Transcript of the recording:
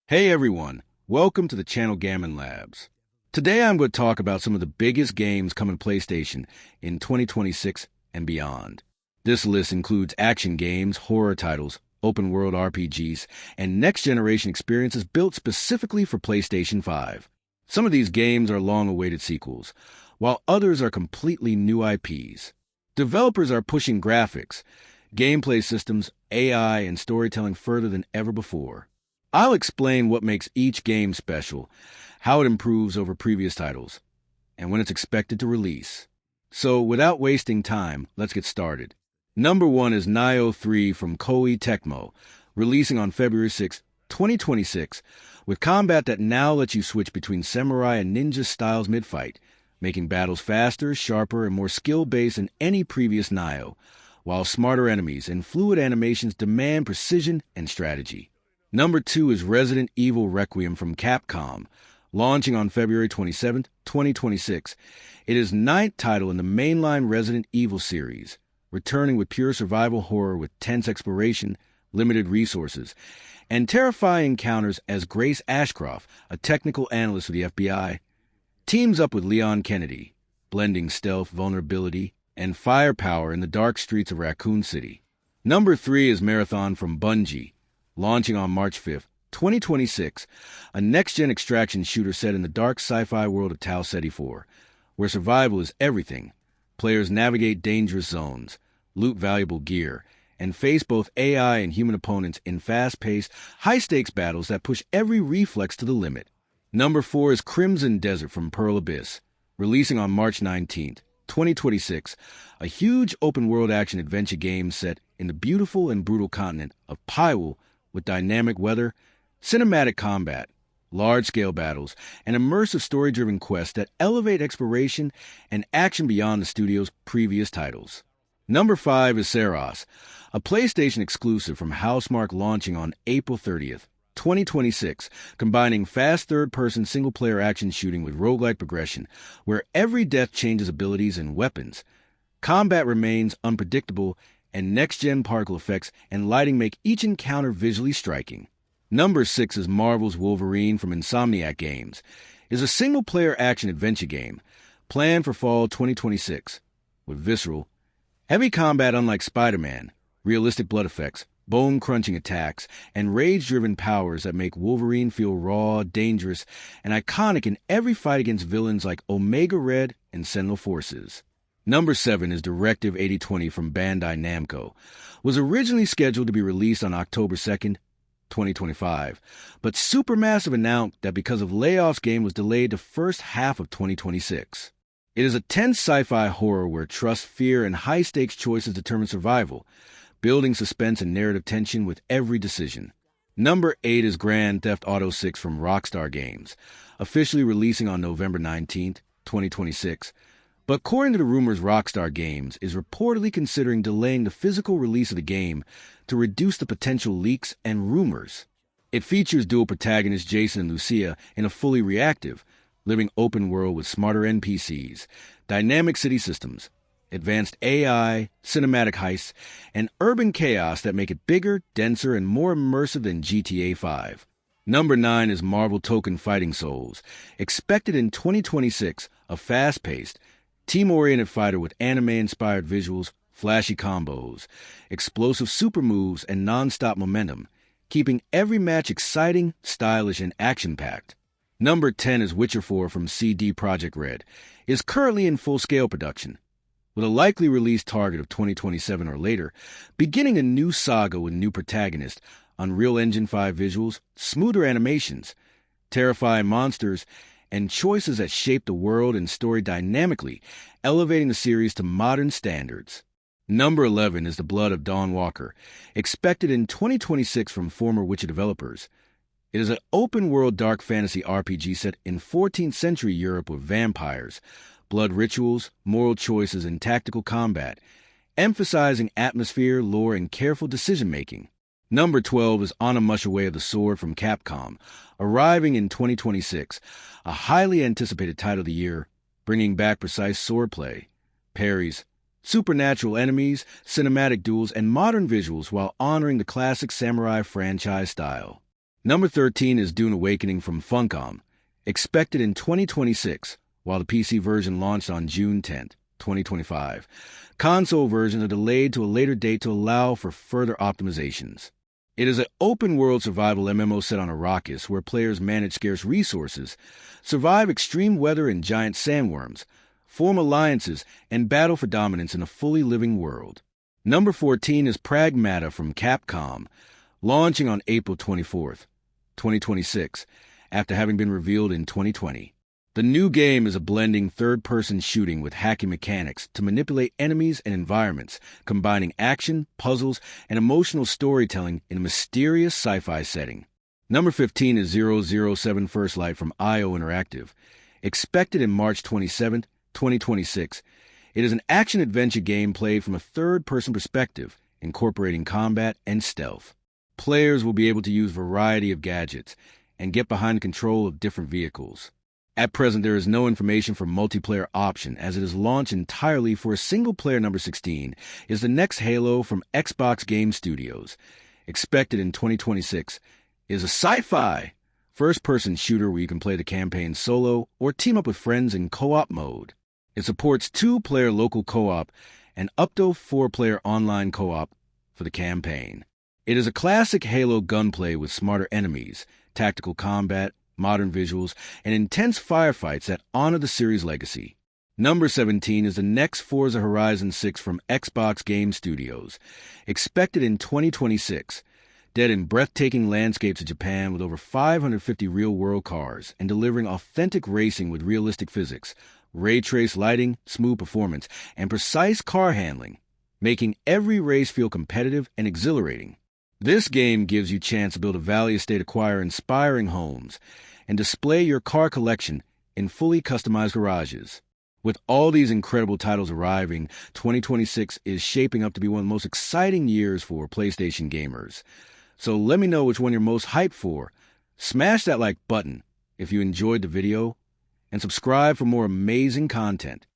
Hey everyone, welcome to the channel Gammon Labs. Today I'm going to talk about some of the biggest games coming to PlayStation in 2026 and beyond. This list includes action games, horror titles, open-world RPGs, and next-generation experiences built specifically for PlayStation 5. Some of these games are long-awaited sequels, while others are completely new IPs. Developers are pushing graphics, gameplay systems, AI, and storytelling further than ever before. I'll explain what makes each game special, how it improves over previous titles, and when it's expected to release. So, without wasting time, let's get started. Number 1 is Nioh 3 from Koei Tecmo, releasing on February 6, 2026, with combat that now lets you switch between samurai and ninja styles mid-fight, making battles faster, sharper, and more skill-based than any previous Nioh, while smarter enemies and fluid animations demand precision and strategy. Number 2 is Resident Evil Requiem from Capcom, launching on February 27, 2026. It is 9th title in the mainline Resident Evil series, returning with pure survival horror with tense exploration, limited resources, and terrifying encounters as Grace Ashcroft, a technical analyst for the FBI, teams up with Leon Kennedy, blending stealth, vulnerability, and firepower in the dark streets of Raccoon City. Number 3 is Marathon from Bungie, launching on March 5, 2026, a next-gen extraction shooter set in the dark sci-fi world of Tau Ceti 4, where survival is everything. Players navigate dangerous zones, loot valuable gear, and face both AI and human opponents in fast-paced, high-stakes battles that push every reflex to the limit. Number 4 is Crimson Desert from Pearl Abyss, releasing on March 19, 2026, a huge open-world action-adventure game set in the beautiful and brutal continent of Pyrule, with dynamic weather, cinematic combat, large-scale battles, and immersive story-driven quests that elevate exploration and action beyond the studio's previous titles. Number 5 is Seros, a PlayStation exclusive from Housemarque launching on April 30th, 2026, combining fast third-person single-player action shooting with roguelike progression, where every death changes abilities and weapons. Combat remains unpredictable, and next-gen particle effects and lighting make each encounter visually striking. Number 6 is Marvel's Wolverine from Insomniac Games. It is a single-player action-adventure game, planned for fall 2026, with visceral, heavy combat unlike Spider-Man, realistic blood effects, bone-crunching attacks, and rage-driven powers that make Wolverine feel raw, dangerous, and iconic in every fight against villains like Omega Red and Sentinel Forces. Number 7 is Directive 8020 from Bandai Namco. Was originally scheduled to be released on October 2nd, 2025, but Supermassive announced that because of layoffs, game was delayed to first half of 2026. It is a tense sci-fi horror where trust, fear, and high-stakes choices determine survival, building suspense and narrative tension with every decision. Number 8 is Grand Theft Auto 6 from Rockstar Games, officially releasing on November 19th, 2026. But according to the rumors, Rockstar Games is reportedly considering delaying the physical release of the game to reduce the potential leaks and rumors. It features dual protagonists Jason and Lucia in a fully reactive, living open world with smarter NPCs, dynamic city systems, advanced AI, cinematic heists, and urban chaos that make it bigger, denser, and more immersive than GTA 5. Number 9 is Marvel Token Fighting Souls, expected in 2026, a fast-paced, team-oriented fighter with anime-inspired visuals, flashy combos, explosive super moves, and non-stop momentum, keeping every match exciting, stylish, and action-packed. Number 10 is Witcher 4 from CD Projekt Red. It is currently in full-scale production, with a likely release target of 2027 or later, beginning a new saga with new protagonists, Unreal Engine 5 visuals, smoother animations, terrifying monsters, and choices that shape the world and story dynamically, elevating the series to modern standards. Number 11 is The Blood of Dawn Walker, expected in 2026 from former Witcher developers. It is an open-world dark fantasy RPG set in 14th century Europe with vampires, blood rituals, moral choices, and tactical combat, emphasizing atmosphere, lore, and careful decision-making. Number 12 is Onimusha Way of the Sword from Capcom, arriving in 2026, a highly anticipated title of the year, bringing back precise swordplay, parries, supernatural enemies, cinematic duels, and modern visuals while honoring the classic samurai franchise style. Number 13 is Dune Awakening from Funcom, expected in 2026, while the PC version launched on June 10, 2025. Console versions are delayed to a later date to allow for further optimizations. It is an open-world survival MMO set on Arrakis where players manage scarce resources, survive extreme weather and giant sandworms, form alliances, and battle for dominance in a fully living world. Number 14 is Pragmata from Capcom, launching on April 24th, 2026, after having been revealed in 2020. The new game is a blending third-person shooting with hacking mechanics to manipulate enemies and environments, combining action, puzzles, and emotional storytelling in a mysterious sci-fi setting. Number 15 is 007 First Light from IO Interactive, expected in March 27, 2026. It is an action-adventure game played from a third-person perspective, incorporating combat and stealth. Players will be able to use a variety of gadgets and get behind control of different vehicles. At present, there is no information for multiplayer option, as it is launched entirely for a single-player. Number 16 is the next Halo from Xbox Game Studios, expected in 2026, is a sci-fi first-person shooter where you can play the campaign solo or team up with friends in co-op mode. It supports 2-player local co-op and up to 4-player online co-op for the campaign. It is a classic Halo gunplay with smarter enemies, tactical combat, modern visuals, and intense firefights that honor the series' legacy. Number 17 is the next Forza Horizon 6 from Xbox Game Studios, expected in 2026, dead in breathtaking landscapes of Japan with over 550 real-world cars and delivering authentic racing with realistic physics, ray-traced lighting, smooth performance, and precise car handling, making every race feel competitive and exhilarating. This game gives you a chance to build a Valley Estate, acquire inspiring homes, and display your car collection in fully customized garages. With all these incredible titles arriving, 2026 is shaping up to be one of the most exciting years for PlayStation gamers. So let me know which one you're most hyped for. Smash that like button if you enjoyed the video, and subscribe for more amazing content.